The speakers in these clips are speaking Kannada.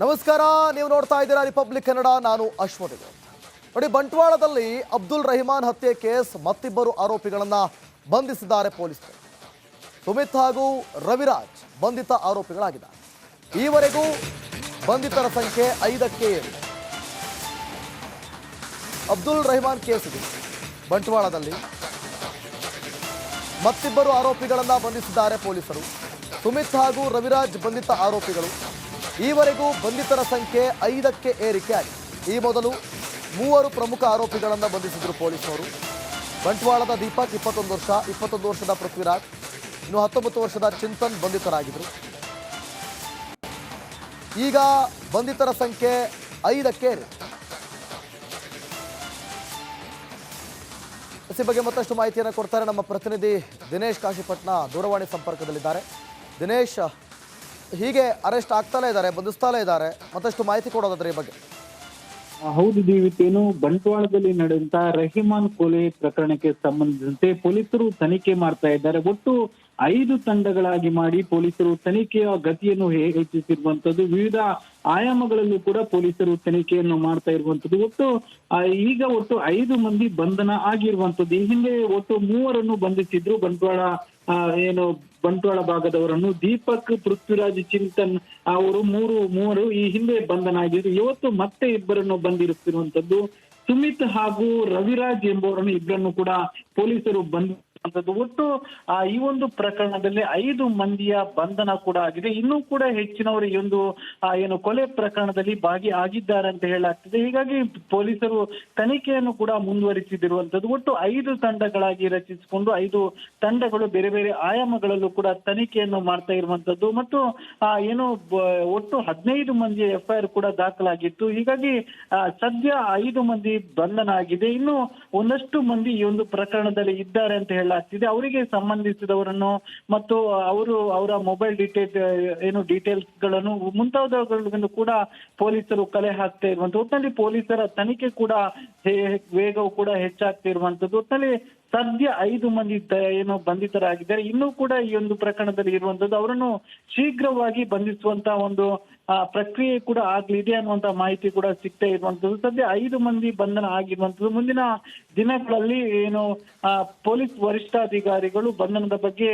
ನಮಸ್ಕಾರ, ನೀವು ನೋಡ್ತಾ ಇದ್ದೀರಾ ರಿಪಬ್ಲಿಕ್ ಕನ್ನಡ. ನಾನು ಅಶ್ವಥ್. ನೋಡಿ, ಬಂಟ್ವಾಳದಲ್ಲಿ ಅಬ್ದುಲ್ ರಹಿಮಾನ್ ಹತ್ಯೆ ಕೇಸ್ ಮತ್ತಿಬ್ಬರು ಆರೋಪಿಗಳನ್ನು ಬಂಧಿಸಿದ್ದಾರೆ ಪೊಲೀಸರು. ಸುಮಿತ್ ಹಾಗೂ ರವಿರಾಜ್ ಬಂಧಿತ ಆರೋಪಿಗಳಾಗಿದ್ದಾರೆ. ಈವರೆಗೂ ಬಂಧಿತರ ಸಂಖ್ಯೆ 5ಕ್ಕೆ ಏರಿದೆ. ಅಬ್ದುಲ್ ರಹಿಮಾನ್ ಕೇಸ್ ಇದೆ ಬಂಟ್ವಾಳದಲ್ಲಿ. ಮತ್ತಿಬ್ಬರು ಆರೋಪಿಗಳನ್ನು ಬಂಧಿಸಿದ್ದಾರೆ ಪೊಲೀಸರು. ಸುಮಿತ್ ಹಾಗೂ ರವಿರಾಜ್ ಬಂಧಿತ ಆರೋಪಿಗಳು. ಈವರೆಗೂ ಬಂಧಿತರ ಸಂಖ್ಯೆ 5ಕ್ಕೆ ಏರಿಕೆ ಆಗಿದೆ. ಈ ಮೊದಲು 3 ಪ್ರಮುಖ ಆರೋಪಿಗಳನ್ನು ಬಂಧಿಸಿದರು ಪೊಲೀಸರು. ಬಂಟ್ವಾಳದ ದೀಪಕ್ 21 ವರ್ಷ, 21 ವರ್ಷದ ಪೃಥ್ವಿರಾಜ್, ಇನ್ನು 19 ವರ್ಷದ ಚಿಂತನ್ ಬಂಧಿತರಾಗಿದ್ದರು. ಈಗ ಬಂಧಿತರ ಸಂಖ್ಯೆ 5ಕ್ಕೆ ಏರಿದೆ. ಈ ಬಗ್ಗೆ ಮತ್ತಷ್ಟು ಮಾಹಿತಿಯನ್ನು ಕೊಡ್ತಾರೆ ನಮ್ಮ ಪ್ರತಿನಿಧಿ ದಿನೇಶ್ ಕಾಶಿಪಟ್ನ ದೂರವಾಣಿ ಸಂಪರ್ಕದಲ್ಲಿದ್ದಾರೆ. ದಿನೇಶ್, ಹೀಗೆ ಅರೆಸ್ಟ್ ಆಗ್ತಾಲೇ ಇದ್ದಾರೆ, ಬಂಧಿಸ್ತಾಲೇ ಇದ್ದಾರೆ, ಮತ್ತಷ್ಟು ಮಾಹಿತಿ ಕೊಡೋದಾದ್ರೆ ಈ ಬಗ್ಗೆ. ಹೌದು ದೀವಿತ್, ಏನು ಬಂಟ್ವಾಳದಲ್ಲಿ ನಡೆದಂತ ರಹಿಮಾನ್ ಕೊಲೆ ಪ್ರಕರಣಕ್ಕೆ ಸಂಬಂಧಿಸಿದಂತೆ ಪೊಲೀಸರು ತನಿಖೆ ಮಾಡ್ತಾ ಇದ್ದಾರೆ. ಒಟ್ಟು 5 ತಂಡಗಳಾಗಿ ಮಾಡಿ ಪೊಲೀಸರು ತನಿಖೆಯ ಗತಿಯನ್ನು ಹೆಚ್ಚಿಸಿರುವಂತದ್ದು. ವಿವಿಧ ಆಯಾಮಗಳಲ್ಲೂ ಕೂಡ ಪೊಲೀಸರು ತನಿಖೆಯನ್ನು ಮಾಡ್ತಾ ಇರುವಂತದ್ದು. ಈಗ ಒಟ್ಟು 5 ಮಂದಿ ಬಂಧನ ಆಗಿರುವಂತದ್ದು. ಈ ಹಿಂದೆ ಒಟ್ಟು 3 ಬಂಧಿಸಿದ್ರು ಬಂಟ್ವಾಳ ಭಾಗದವರನ್ನು. ದೀಪಕ್, ಪೃಥ್ವಿರಾಜ್, ಚಿಂತನ್ ಅವರು ಮೂವರು ಈ ಹಿಂದೆ ಬಂಧನ ಆಗಿದ್ರು. ಇವತ್ತು ಮತ್ತೆ 2 ಬಂಧಿರುತ್ತಿರುವಂತದ್ದು. ಸುಮಿತ್ ಹಾಗೂ ರವಿರಾಜ್ ಎಂಬುವರನ್ನು 2 ಕೂಡ ಪೊಲೀಸರು ಒಟ್ಟು ಈ ಒಂದು ಪ್ರಕರಣದಲ್ಲಿ 5 ಮಂದಿಯ ಬಂಧನ ಕೂಡ ಆಗಿದೆ. ಇನ್ನೂ ಕೂಡ ಹೆಚ್ಚಿನವರು ಈ ಒಂದು ಕೊಲೆ ಪ್ರಕರಣದಲ್ಲಿ ಭಾಗಿಯಾಗಿದ್ದಾರೆ ಅಂತ ಹೇಳಲಾಗ್ತಿದೆ. ಹೀಗಾಗಿ ಪೊಲೀಸರು ತನಿಖೆಯನ್ನು ಕೂಡ ಮುಂದುವರಿಸಿದಿರುವಂತದ್ದು. ಒಟ್ಟು 5 ತಂಡಗಳಾಗಿ ರಚಿಸಿಕೊಂಡು 5 ತಂಡಗಳು ಬೇರೆ ಬೇರೆ ಆಯಾಮಗಳಲ್ಲೂ ಕೂಡ ತನಿಖೆಯನ್ನು ಮಾಡ್ತಾ ಇರುವಂತದ್ದು. ಮತ್ತು ಒಟ್ಟು 15 ಮಂದಿಯ FIR ಕೂಡ ದಾಖಲಾಗಿತ್ತು. ಹೀಗಾಗಿ ಸದ್ಯ 5 ಮಂದಿ ಬಂಧನ ಆಗಿದೆ. ಇನ್ನು ಒಂದಷ್ಟು ಮಂದಿ ಈ ಒಂದು ಪ್ರಕರಣದಲ್ಲಿ ಇದ್ದಾರೆ ಅಂತ ಹೇಳಲಾಗ್ತಿದೆ. ಅವರಿಗೆ ಸಂಬಂಧಿಸಿದವರನ್ನು ಮತ್ತು ಅವರ ಮೊಬೈಲ್ ಡೀಟೇಲ್ಸ್ ಗಳನ್ನು ಮುಂತಾದವುಗಳನ್ನು ಕೂಡ ಪೊಲೀಸರು ಕಲೆ ಹಾಕ್ತಾ ಇರುವಂತದ್ದು. ಒಟ್ಟಿನಲ್ಲಿ ಪೊಲೀಸರ ತನಿಖೆ ಕೂಡ ವೇಗವು ಕೂಡ ಹೆಚ್ಚಾಗ್ತಾ ಇರುವಂತದ್ದು. ಒಟ್ಟಿನಲ್ಲಿ ಸದ್ಯ 5 ಮಂದಿ ಬಂಧಿತರಾಗಿದ್ದಾರೆ. ಇನ್ನೂ ಕೂಡ ಈ ಒಂದು ಪ್ರಕರಣದಲ್ಲಿ ಇರುವಂತದ್ದು. ಅವರನ್ನು ಶೀಘ್ರವಾಗಿ ಬಂಧಿಸುವಂತ ಒಂದು ಪ್ರಕ್ರಿಯೆ ಕೂಡ ಆಗ್ಲಿದೆ ಅನ್ನುವಂತ ಮಾಹಿತಿ ಕೂಡ ಸಿಗ್ತಾ ಇರುವಂತದ್ದು. ಸದ್ಯ 5 ಮಂದಿ ಬಂಧನ ಆಗಿರುವಂತದ್ದು. ಮುಂದಿನ ದಿನಗಳಲ್ಲಿ ಪೊಲೀಸ್ ವರಿಷ್ಠಾಧಿಕಾರಿಗಳು ಬಂಧನದ ಬಗ್ಗೆ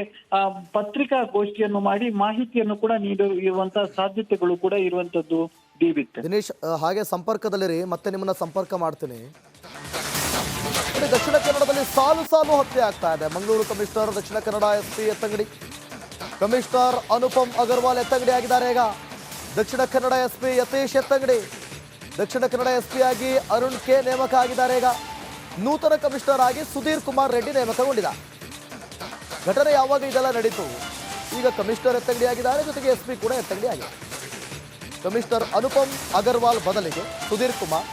ಪತ್ರಿಕಾಗೋಷ್ಠಿಯನ್ನು ಮಾಡಿ ಮಾಹಿತಿಯನ್ನು ಕೂಡ ನೀಡಿರುವಂತಹ ಸಾಧ್ಯತೆಗಳು ಕೂಡ ಇರುವಂತದ್ದು. ದಿನೇಶ್, ಹಾಗೆ ಸಂಪರ್ಕದಲ್ಲಿರಿ, ಮತ್ತೆ ನಿಮ್ಮನ್ನ ಸಂಪರ್ಕ ಮಾಡ್ತೀನಿ. ದಕ್ಷಿಣ ಕನ್ನಡದಲ್ಲಿ ಸಾಲು ಹತ್ಯೆ ಆಗ್ತಾ ಇದೆ. Mangaluru commissioner, Dakshina Kannada SP ಎತ್ತಂಗಡಿ, commissioner Anupam Agarwal ಎತ್ತಂಗಡಿ ಆಗಿದ್ದಾರೆ. ಈಗ ದಕ್ಷಿಣ ಕನ್ನಡ SP ಯತೀಶ್ ಎತ್ತಂಗಡಿ, ದಕ್ಷಿಣ ಕನ್ನಡ SP ಆಗಿ ಅರುಣ್ K ನೇಮಕ ಆಗಿದ್ದಾರೆ. ಈಗ ನೂತನ ಕಮಿಷನರ್ ಆಗಿ ಸುಧೀರ್ ಕುಮಾರ್ ರೆಡ್ಡಿ ನೇಮಕಗೊಂಡಿದ್ದಾರೆ. ಘಟನೆ ಯಾವಾಗ ಇದೆಲ್ಲ ನಡೀತು, ಈಗ ಕಮಿಷನರ್ ಎತ್ತಂಗಡಿ ಆಗಿದ್ದಾರೆ, ಜೊತೆಗೆ SP ಕೂಡ ಎತ್ತಂಗಡಿ ಆಗಿದೆ. ಕಮಿಷನರ್ ಅನುಪಮ್ ಅಗರ್ವಾಲ್ ಬದಲಿಗೆ ಸುಧೀರ್ ಕುಮಾರ್,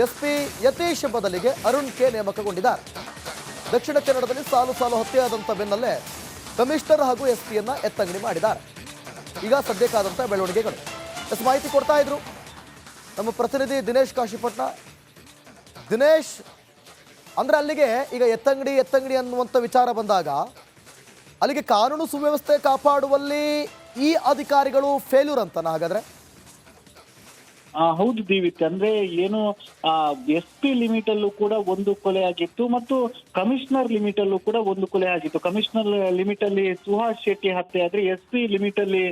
SP ಯತೀಶ್ ಬದಲಿಗೆ ಅರುಣ್ K ನೇಮಕಗೊಂಡಿದ್ದಾರೆ. ದಕ್ಷಿಣ ಕನ್ನಡದಲ್ಲಿ ಸಾಲು ಹತ್ಯೆಯಾದಂಥ ಬೆನ್ನಲ್ಲೇ ಕಮಿಷನರ್ ಹಾಗೂ SPಯನ್ನ ಎತ್ತಂಗಡಿ ಮಾಡಿದ್ದಾರೆ. ಈಗ ಸದ್ಯಕ್ಕಾದಂಥ ಬೆಳವಣಿಗೆಗಳು ಮಾಹಿತಿ ಕೊಡ್ತಾ ಇದ್ರು ನಮ್ಮ ಪ್ರತಿನಿಧಿ ದಿನೇಶ್ ಕಾಶಿಪಟ್ನ. ದಿನೇಶ್, ಅಂದ್ರೆ ಅಲ್ಲಿಗೆ ಈಗ ಎತ್ತಂಗಡಿ ಅನ್ನುವಂಥ ವಿಚಾರ ಬಂದಾಗ ಅಲ್ಲಿಗೆ ಕಾನೂನು ಸುವ್ಯವಸ್ಥೆ ಕಾಪಾಡುವಲ್ಲಿ ಈ ಅಧಿಕಾರಿಗಳು ಫೇಲ್ಯೂರ್ ಅಂತನಾ ಹಾಗಾದ್ರೆ? ಹೌದು ದೀವಿತ್, ಅಂದ್ರೆ SP ಲಿಮಿಟ್ ಅಲ್ಲೂ ಕೂಡ 1 ಕೊಲೆ ಆಗಿತ್ತು ಮತ್ತು ಕಮಿಷನರ್ ಲಿಮಿಟ್ ಅಲ್ಲೂ ಕೂಡ 1 ಕೊಲೆ ಆಗಿತ್ತು. ಕಮಿಷನರ್ ಲಿಮಿಟ್ ಅಲ್ಲಿ ಸುಹಾಸ್ ಶೆಟ್ಟಿ ಹತ್ಯೆ ಆದ್ರೆ SP ಲಿಮಿಟ್ ಅಲ್ಲಿ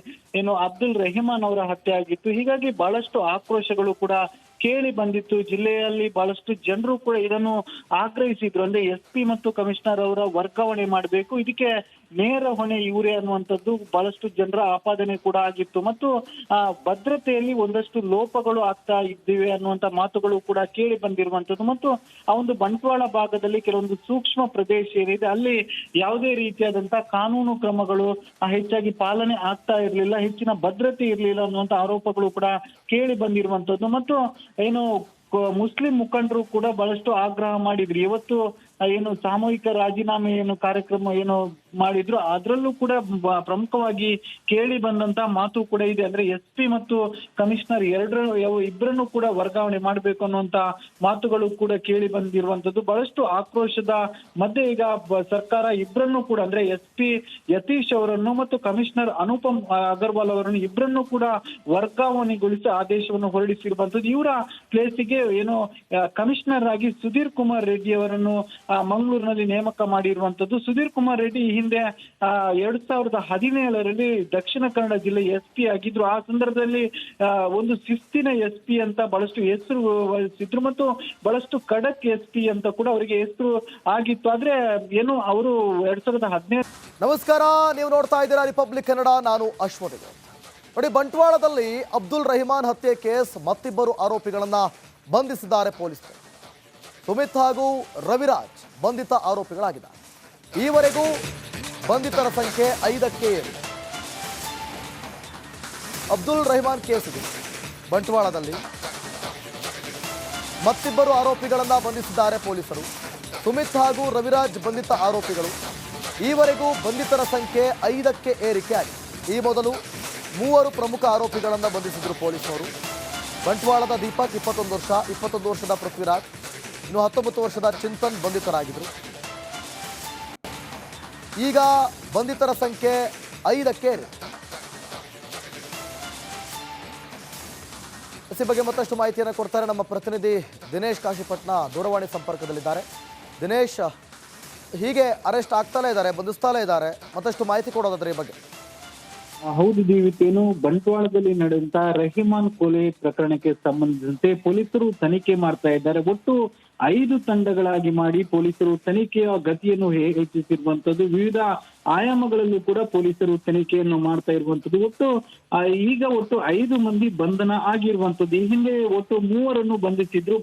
ಅಬ್ದುಲ್ ರಹಿಮಾನ್ ಅವರ ಹತ್ಯೆ ಆಗಿತ್ತು. ಹೀಗಾಗಿ ಬಹಳಷ್ಟು ಆಕ್ರೋಶಗಳು ಕೂಡ ಕೇಳಿ ಬಂದಿತ್ತು. ಜಿಲ್ಲೆಯಲ್ಲಿ ಬಹಳಷ್ಟು ಜನರು ಕೂಡ ಇದನ್ನು ಆಗ್ರಹಿಸಿದ್ರು. ಅಂದ್ರೆ SP ಮತ್ತು ಕಮಿಷನರ್ ಅವರ ವರ್ಗಾವಣೆ ಮಾಡಬೇಕು, ಇದಕ್ಕೆ ನೇರ ಹೊಣೆ ಇವರೇ ಅನ್ನುವಂಥದ್ದು ಬಹಳಷ್ಟು ಜನರ ಆಪಾದನೆ ಕೂಡ ಆಗಿತ್ತು. ಮತ್ತು ಭದ್ರತೆಯಲ್ಲಿ ಒಂದಷ್ಟು ಲೋಪಗಳು ಆಗ್ತಾ ಇದ್ದಿವೆ ಅನ್ನುವಂತ ಮಾತುಗಳು ಕೂಡ ಕೇಳಿ ಬಂದಿರುವಂತದ್ದು. ಮತ್ತು ಆ ಒಂದು ಬಂಟ್ವಾಳ ಭಾಗದಲ್ಲಿ ಕೆಲವೊಂದು ಸೂಕ್ಷ್ಮ ಪ್ರದೇಶ ಏನಿದೆ ಅಲ್ಲಿ ಯಾವುದೇ ರೀತಿಯಾದಂತಹ ಕಾನೂನು ಕ್ರಮಗಳು ಹೆಚ್ಚಾಗಿ ಪಾಲನೆ ಆಗ್ತಾ ಇರಲಿಲ್ಲ, ಹೆಚ್ಚಿನ ಭದ್ರತೆ ಇರಲಿಲ್ಲ ಅನ್ನುವಂತ ಆರೋಪಗಳು ಕೂಡ ಕೇಳಿ ಬಂದಿರುವಂತದ್ದು. ಮತ್ತು ಮುಸ್ಲಿಂ ಮುಖಂಡರು ಕೂಡ ಬಹಳಷ್ಟು ಆಗ್ರಹ ಮಾಡಿದ್ರು. ಇವತ್ತು ಸಾಮೂಹಿಕ ರಾಜೀನಾಮೆ ಕಾರ್ಯಕ್ರಮ ಮಾಡಿದ್ರು. ಅದರಲ್ಲೂ ಕೂಡ ಪ್ರಮುಖವಾಗಿ ಕೇಳಿ ಬಂದಂತ ಮಾತು ಕೂಡ ಇದೆ. ಅಂದ್ರೆ SP ಮತ್ತು ಕಮಿಷನರ್ ಇಬ್ಬರನ್ನು ಕೂಡ ವರ್ಗಾವಣೆ ಮಾಡಬೇಕು ಅನ್ನುವಂತ ಮಾತುಗಳು ಕೂಡ ಕೇಳಿ ಬಂದಿರುವಂತದ್ದು. ಬಹಳಷ್ಟು ಆಕ್ರೋಶದ ಮಧ್ಯೆ ಈಗ ಸರ್ಕಾರ ಇಬ್ಬರನ್ನು ಕೂಡ ಅಂದ್ರೆ SP ಯತೀಶ್ ಅವರನ್ನು ಮತ್ತು ಕಮಿಷನರ್ ಅನುಪಮ್ ಅಗರ್ವಾಲ್ ಅವರನ್ನು ಇಬ್ಬರನ್ನು ಕೂಡ ವರ್ಗಾವಣೆಗೊಳಿಸಿ ಆದೇಶವನ್ನು ಹೊರಡಿಸಿರುವಂತದ್ದು. ಇವರ ಪ್ಲೇಸಿಗೆ ಏನು ಕಮಿಷನರ್ ಆಗಿ ಸುಧೀರ್ ಕುಮಾರ್ ರೆಡ್ಡಿ ಅವರನ್ನು ಮಂಗಳೂರಿನಲ್ಲಿ ನೇಮಕ ಮಾಡಿರುವಂತದ್ದು. ಸುಧೀರ್ ಕುಮಾರ್ ರೆಡ್ಡಿ ಈ ಹಿಂದೆ 2017ರಲ್ಲಿ ದಕ್ಷಿಣ ಕನ್ನಡ ಜಿಲ್ಲೆ SP ಆಗಿದ್ರು. ಆ ಸಂದರ್ಭದಲ್ಲಿ ಒಂದು ಶಿಸ್ತಿನ SP ಅಂತ ಬಹಳಷ್ಟು ಹೆಸರು ವಹಿಸಿದ್ರು ಮತ್ತು ಬಹಳಷ್ಟು ಖಡಕ್ SP ಅಂತ ಕೂಡ ಅವರಿಗೆ ಹೆಸರು ಆಗಿತ್ತು. ಆದ್ರೆ ಏನು ಅವರು 2017 ನಮಸ್ಕಾರ, ನೀವು ನೋಡ್ತಾ ಇದ್ದೀರಾ ರಿಪಬ್ಲಿಕ್ ಕನ್ನಡ. ನಾನು ಅಶ್ವಥ್. ನೋಡಿ, ಬಂಟ್ವಾಳದಲ್ಲಿ ಅಬ್ದುಲ್ ರಹಿಮಾನ್ ಹತ್ಯೆ ಕೇಸ್ ಮತ್ತಿಬ್ಬರು ಆರೋಪಿಗಳನ್ನ ಬಂಧಿಸಿದ್ದಾರೆ ಪೊಲೀಸರು. ಸುಮಿತ್ ಹಾಗೂ ರವಿರಾಜ್ ಬಂಧಿತ ಆರೋಪಿಗಳಾಗಿದ್ದಾರೆ. ಈವರೆಗೂ ಬಂಧಿತರ ಸಂಖ್ಯೆ 5ಕ್ಕೆ ಏರಿದೆ. ಅಬ್ದುಲ್ ರಹಿಮಾನ್ ಕೇಸಿಗೆ ಬಂಟ್ವಾಳದಲ್ಲಿ ಮತ್ತಿಬ್ಬರು ಆರೋಪಿಗಳನ್ನ ಬಂಧಿಸಿದ್ದಾರೆ ಪೊಲೀಸರು. ಸುಮಿತ್ ಹಾಗೂ ರವಿರಾಜ್ ಬಂಧಿತ ಆರೋಪಿಗಳು. ಈವರೆಗೂ ಬಂಧಿತರ ಸಂಖ್ಯೆ 5ಕ್ಕೆ ಏರಿಕೆ ಆಗಿದೆ. ಈ ಮೊದಲು 3 ಪ್ರಮುಖ ಆರೋಪಿಗಳನ್ನು ಬಂಧಿಸಿದ್ರು ಪೊಲೀಸರು. ಬಂಟ್ವಾಳದ ದೀಪಕ್ 21 ವರ್ಷ, 21 ವರ್ಷದ ಪೃಥ್ವಿರಾಜ್, ಇನ್ನು 19 ವರ್ಷದ ಚಿಂತನ್ ಬಂಧಿತರಾಗಿದ್ರು. ಈಗ ಬಂಧಿತರ ಸಂಖ್ಯೆ 5ಕ್ಕೆ ಏರಿದೆ. ಈ ಬಗ್ಗೆ ಮತ್ತಷ್ಟು ಮಾಹಿತಿಯನ್ನು ಕೊಡ್ತಾರೆ ನಮ್ಮ ಪ್ರತಿನಿಧಿ ದಿನೇಶ್ ಕಾಶಿಪಟ್ನ ದೂರವಾಣಿ ಸಂಪರ್ಕದಲ್ಲಿದ್ದಾರೆ. ದಿನೇಶ್, ಹೀಗೆ ಅರೆಸ್ಟ್ ಆಗ್ತಾಲೇ ಇದ್ದಾರೆ, ಬಂಧಿಸ್ತಾಲೇ ಇದ್ದಾರೆ, ಮತ್ತಷ್ಟು ಮಾಹಿತಿ ಕೊಡೋದಾದ್ರೆ ಈ ಬಗ್ಗೆ. ಹೌದು ದೀವಿತೇನು, ಬಂಟ್ವಾಳದಲ್ಲಿ ನಡೆದಂತ ರಹಿಮಾನ್ ಕೊಲೆ ಪ್ರಕರಣಕ್ಕೆ ಸಂಬಂಧಿಸಿದಂತೆ ಪೊಲೀಸರು ತನಿಖೆ ಮಾಡ್ತಾ ಇದ್ದಾರೆ. ಒಟ್ಟು 5 ತಂಡಗಳಾಗಿ ಮಾಡಿ ಪೊಲೀಸರು ತನಿಖೆಯ ಗತಿಯನ್ನು ಹೆಚ್ಚಿಸಿರುವಂತದ್ದು. ವಿವಿಧ ಆಯಾಮಗಳಲ್ಲೂ ಕೂಡ ಪೊಲೀಸರು ತನಿಖೆಯನ್ನು ಮಾಡ್ತಾ ಇರುವಂತದ್ದು. ಈಗ ಒಟ್ಟು 5 ಮಂದಿ ಬಂಧನ ಆಗಿರುವಂತದ್ದು. ಈ ಹಿಂದೆ ಒಟ್ಟು 3 ಬಂಧಿಸಿದ್ರು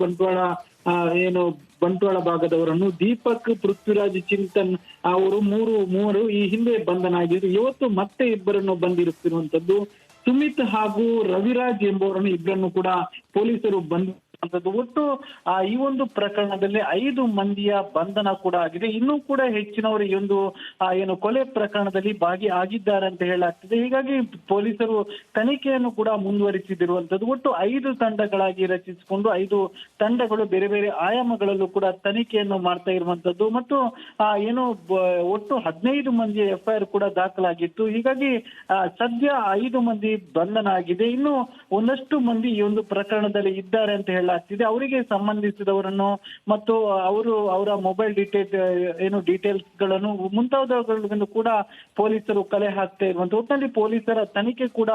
ಬಂಟ್ವಾಳ ಭಾಗದವರನ್ನು. ದೀಪಕ್, ಪೃಥ್ವಿರಾಜ್, ಚಿಂತನ್ ಅವರು ಮೂವರು ಈ ಹಿಂದೆ ಬಂಧನ ಆಗಿದ್ರು. ಇವತ್ತು ಮತ್ತೆ ಇಬ್ಬರನ್ನು ಬಂಧಿರುತ್ತಿರುವಂತದ್ದು. ಸುಮಿತ್ ಹಾಗೂ ರವಿರಾಜ್ ಎಂಬುವರನ್ನು ಇಬ್ಬರನ್ನು ಕೂಡ ಪೊಲೀಸರು ಒಟ್ಟು ಈ ಒಂದು ಪ್ರಕರಣದಲ್ಲಿ 5 ಮಂದಿಯ ಬಂಧನ ಕೂಡ ಆಗಿದೆ. ಇನ್ನೂ ಕೂಡ ಹೆಚ್ಚಿನವರು ಈ ಒಂದು ಕೊಲೆ ಪ್ರಕರಣದಲ್ಲಿ ಭಾಗಿಯಾಗಿದ್ದಾರೆ ಅಂತ ಹೇಳಲಾಗ್ತದೆ. ಹೀಗಾಗಿ ಪೊಲೀಸರು ತನಿಖೆಯನ್ನು ಕೂಡ ಮುಂದುವರಿಸಿದಿರುವಂತದ್ದು. ಒಟ್ಟು 5 ತಂಡಗಳಾಗಿ ರಚಿಸಿಕೊಂಡು 5 ತಂಡಗಳು ಬೇರೆ ಬೇರೆ ಆಯಾಮಗಳಲ್ಲೂ ಕೂಡ ತನಿಖೆಯನ್ನು ಮಾಡ್ತಾ ಇರುವಂತದ್ದು. ಮತ್ತು ಒಟ್ಟು 15 ಮಂದಿಯ FIR ಕೂಡ ದಾಖಲಾಗಿತ್ತು. ಹೀಗಾಗಿ ಸದ್ಯ 5 ಮಂದಿ ಬಂಧನ ಆಗಿದೆ. ಇನ್ನು ಒಂದಷ್ಟು ಮಂದಿ ಈ ಒಂದು ಪ್ರಕರಣದಲ್ಲಿ ಇದ್ದಾರೆ ಅಂತ ಹೇಳಲಾಗ್ತಿದೆ. ಅವರಿಗೆ ಸಂಬಂಧಿಸಿದವರನ್ನು ಮತ್ತು ಅವರ ಮೊಬೈಲ್ ಡೀಟೇಲ್ಸ್ ಗಳನ್ನು ಮುಂತಾದವುಗಳನ್ನು ಕೂಡ ಪೊಲೀಸರು ಕಲೆ ಹಾಕ್ತಾ ಇರುವಂತದ್ದು. ಒಟ್ಟಿನಲ್ಲಿ ಪೊಲೀಸರ ತನಿಖೆ ಕೂಡ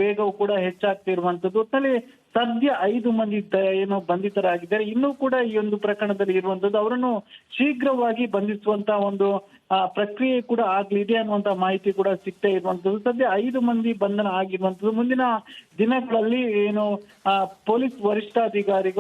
ವೇಗವು ಕೂಡ ಹೆಚ್ಚಾಗ್ತಾ ಇರುವಂತದ್ದು. ಒಟ್ಟಿನಲ್ಲಿ ಸದ್ಯ 5 ಮಂದಿ ಬಂಧಿತರಾಗಿದ್ದಾರೆ. ಇನ್ನೂ ಕೂಡ ಈ ಒಂದು ಪ್ರಕರಣದಲ್ಲಿ ಇರುವಂತದ್ದು. ಅವರನ್ನು ಶೀಘ್ರವಾಗಿ ಬಂಧಿಸುವಂತ ಒಂದು ಪ್ರಕ್ರಿಯೆ ಕೂಡ ಆಗ್ಲಿದೆ ಅನ್ನುವಂತ ಮಾಹಿತಿ ಕೂಡ ಸಿಗ್ತಾ ಇರುವಂತದ್ದು. ಸದ್ಯ 5 ಮಂದಿ ಬಂಧನ ಆಗಿರುವಂತದ್ದು. ಮುಂದಿನ ದಿನಗಳಲ್ಲಿ ಪೊಲೀಸ್ ವರಿಷ್ಠಾಧಿಕಾರಿಗಳು